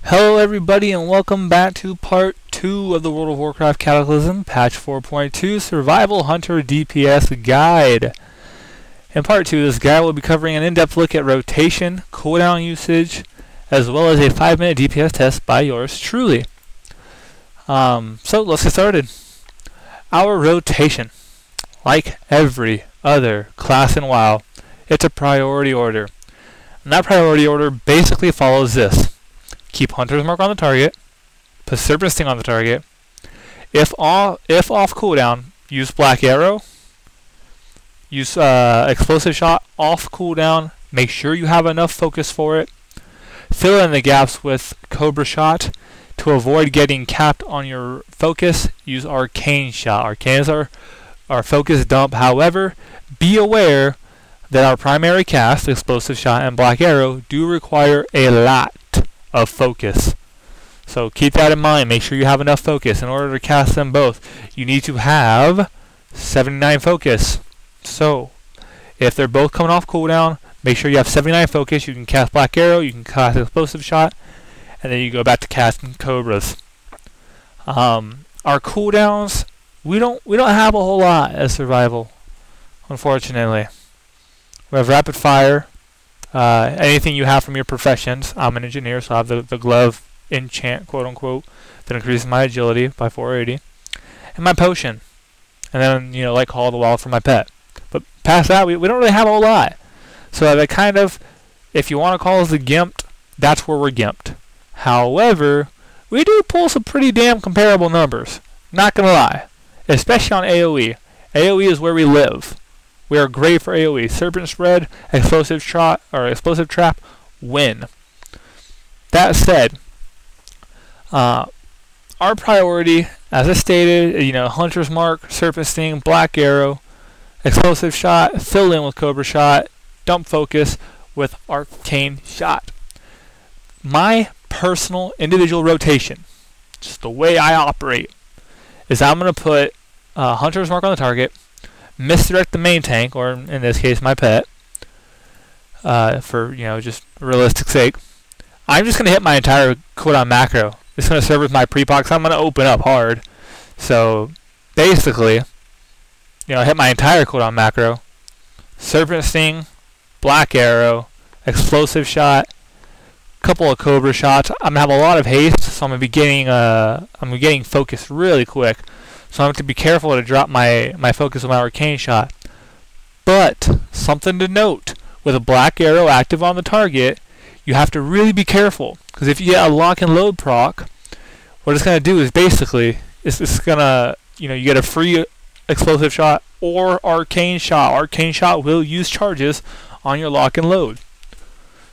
Hello everybody and welcome back to part 2 of the World of Warcraft Cataclysm Patch 4.2 Survival Hunter DPS Guide. In part 2, this guide will be covering an in-depth look at rotation, cooldown usage, as well as a 5-minute DPS test by yours truly. So let's get started. Our rotation, like every other class in WoW, it's a priority order. And that priority order basically follows this. Keep Hunter's Mark on the target, put Serpent Sting on the target. If off cooldown, use Black Arrow. Use Explosive Shot off cooldown. Make sure you have enough focus for it. Fill in the gaps with Cobra Shot. To avoid getting capped on your focus, use Arcane Shot. Arcane is our focus dump. However, be aware that our primary cast, Explosive Shot and Black Arrow, do require a lot of focus. So keep that in mind. Make sure you have enough focus. In order to cast them both, you need to have 79 focus. So if they're both coming off cooldown, make sure you have 79 focus. You can cast Black Arrow, you can cast Explosive Shot, and then you go back to casting Cobras. Our cooldowns, we don't have a whole lot as survival, unfortunately. We have rapid fire. Anything you have from your professions. I'm an engineer, so I have the glove enchant, quote unquote, that increases my agility by 480, and my potion, and then like Call of the Wild for my pet. But past that, we don't really have a whole lot. So that kind of, if you want to call us the gimped, that's where we're gimped. However, we do pull some pretty damn comparable numbers. Not gonna lie, especially on AOE. AOE is where we live. We are great for AoE. Serpent Spread, Explosive Shot, or Explosive Trap, win. That said, our priority, as I stated, Hunter's Mark, Serpent Sting, Black Arrow, Explosive Shot, fill in with Cobra Shot, dump focus with Arcane Shot. My personal individual rotation, just the way I operate, is I'm going to put Hunter's Mark on the target, misdirect the main tank, or in this case my pet, for just realistic sake. I'm just going to hit my entire cooldown macro. It's going to serve as my pre-proc, so I'm going to open up hard. So basically, hit my entire cooldown macro, Serpent Sting, Black Arrow, Explosive Shot, couple of Cobra Shots. I'm going to have a lot of haste, so I'm going to be getting focused really quick. So I have to be careful to drop my focus with my Arcane Shot. But, something to note, with a Black Arrow active on the target, you have to really be careful. Because if you get a lock and load proc, what it's going to do is basically, it's going to, you get a free Explosive Shot or Arcane Shot. Arcane Shot will use charges on your lock and load.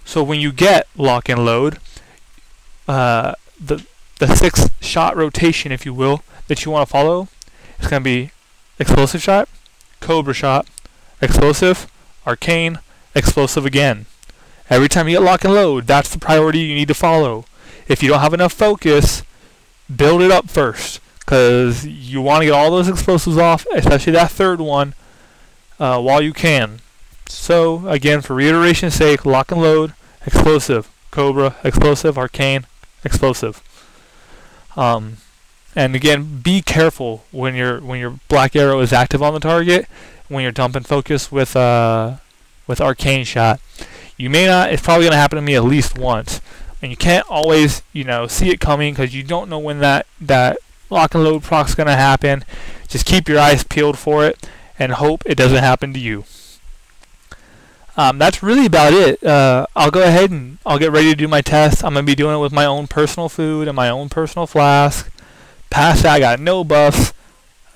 So when you get lock and load, the 6-shot rotation, if you will, that you want to follow, it's going to be Explosive Shot, Cobra Shot, Explosive, Arcane, Explosive again. Every time you get lock and load, that's the priority you need to follow. If you don't have enough focus, build it up first, because you want to get all those explosives off, especially that third one, while you can. So again, for reiteration's sake, lock and load, Explosive, Cobra, Explosive, Arcane, Explosive. And again, be careful when your Black Arrow is active on the target, when you're dumping focus with Arcane Shot. You may not. It's probably going to happen to me at least once, and you can't always see it coming because you don't know when that lock and load proc's going to happen. Just keep your eyes peeled for it and hope it doesn't happen to you. That's really about it. I'll go ahead and I'll get ready to do my test. I'm going to be doing it with my own personal food and my own personal flask. Past that, I got no buffs.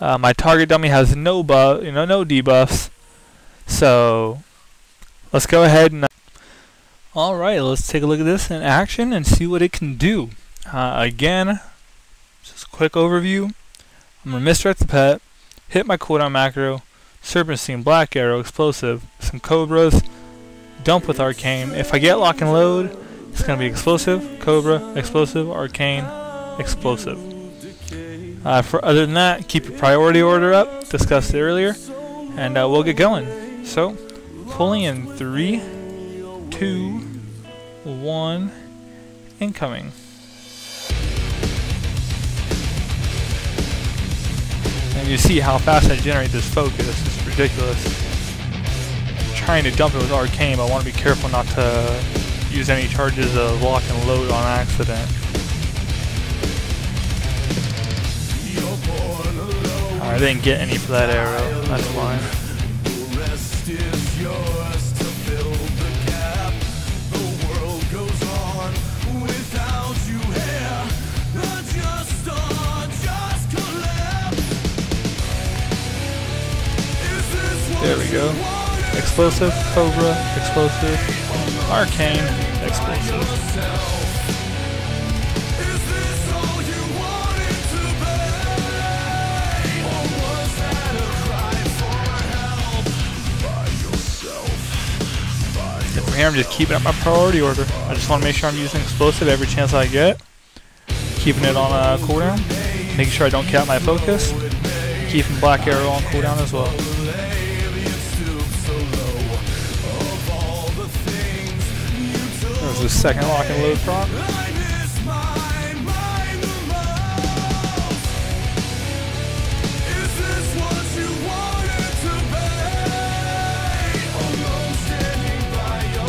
My target dummy has no no debuffs. So let's go ahead and alright, let's take a look at this in action and see what it can do. Again, just a quick overview. I'm going to misdirect the pet, hit my cooldown macro, Serpent Sting, Black Arrow, Explosive, some Cobras, dump with Arcane. If I get lock and load, it's going to be Explosive, Cobra, Explosive, Arcane, Explosive. Other than that, keep your priority order up, discussed earlier, and we'll get going. So, pulling in 3, 2, 1, incoming. And you see how fast I generate this focus. It's ridiculous. I'm trying to dump it with arcane, but I want to be careful not to use any charges of lock and load on accident. I didn't get any for that arrow. That's fine. There we go. Explosive, Cobra, explosive, arcane, explosive. And from here I'm just keeping up my priority order. I just want to make sure I'm using explosive every chance I get. Keeping it on cooldown. Making sure I don't get out my focus. Keeping Black Arrow on cooldown as well. There's the second lock and load proc.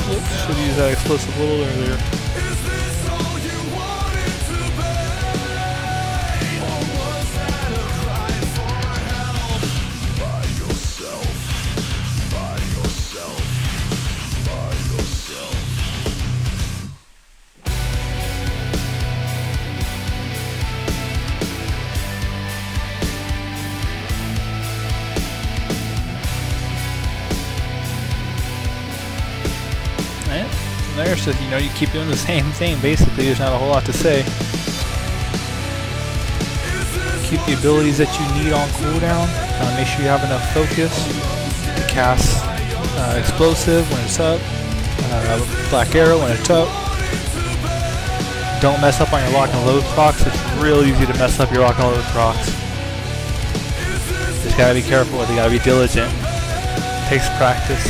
Oops, should use that explosive a little earlier. There, so you know, you keep doing the same thing. Basically, there's not a whole lot to say. Keep the abilities that you need on cooldown. Make sure you have enough focus to cast explosive when it's up, Black Arrow when it's up. Don't mess up on your lock and load procs. It's real easy to mess up your lock and load procs. Just gotta be careful with it. You gotta be diligent. It takes practice.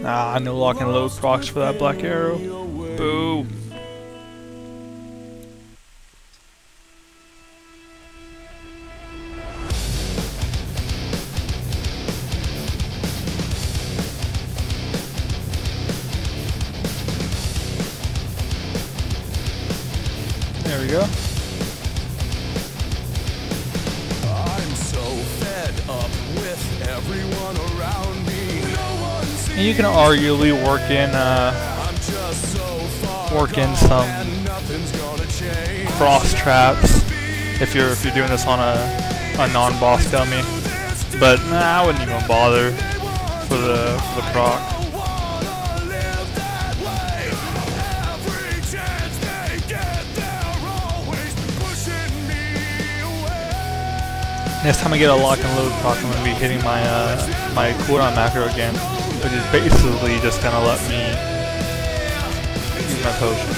Ah, no lock and load procs for that Black Arrow. Boo. There we go. I'm so fed up with everyone around me. And you can arguably work in some cross traps if you're doing this on a non-boss dummy. But nah, I wouldn't even bother for the proc. Next time I get a lock and load proc, I'm going to be hitting my my cooldown macro again, which is basically just going to let me use my potion.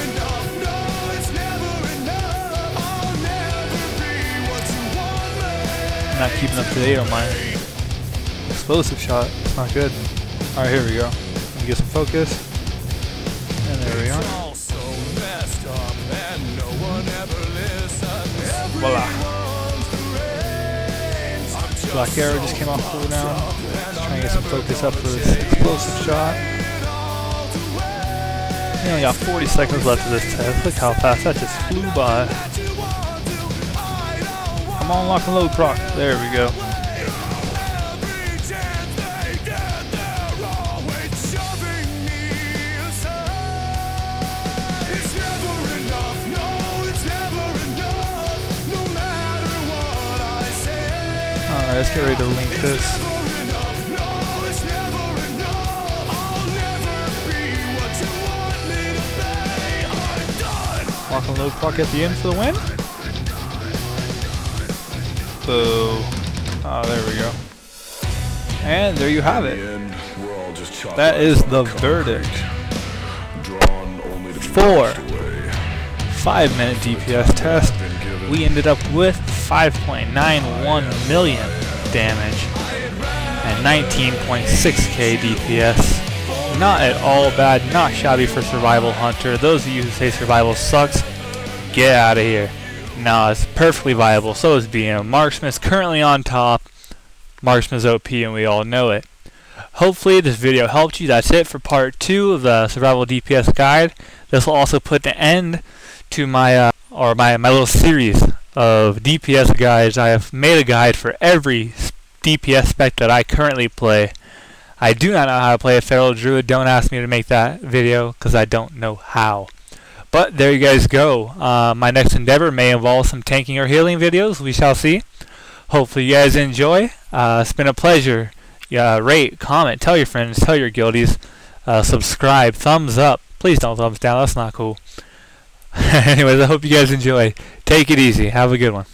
I'm not keeping up to date on my explosive shot. It's not good. Alright, here we go. Let me get some focus. And there we are. Voila. Black Arrow just came off cooldown. Just trying to get some focus up for this explosive shot. We only got 40 seconds left of this test. Look how fast that just flew by. Come on, lock and load proc. There we go. Alright, let's get ready to link this. Lock and load proc at the end for the win. Boo. Oh, there we go. And there you have it. That is the verdict for 5-minute DPS test. We ended up with 5.91 million damage and 19.6k DPS. Not at all bad, not shabby for Survival Hunter. Those of you who say survival sucks, get out of here. No, it's perfectly viable. So is BM. Marksman is currently on top. Marksman's OP and we all know it. Hopefully this video helped you. That's it for part 2 of the Survival DPS guide. This will also put an end to my my little series of DPS guides. I have made a guide for every DPS spec that I currently play. I do not know how to play a Feral Druid. Don't ask me to make that video because I don't know how. But there you guys go. My next endeavor may involve some tanking or healing videos. We shall see. Hopefully you guys enjoy. It's been a pleasure. Rate, comment, tell your friends, tell your guildies, subscribe, thumbs up. Please don't thumbs down. That's not cool. Anyways, I hope you guys enjoy. Take it easy. Have a good one.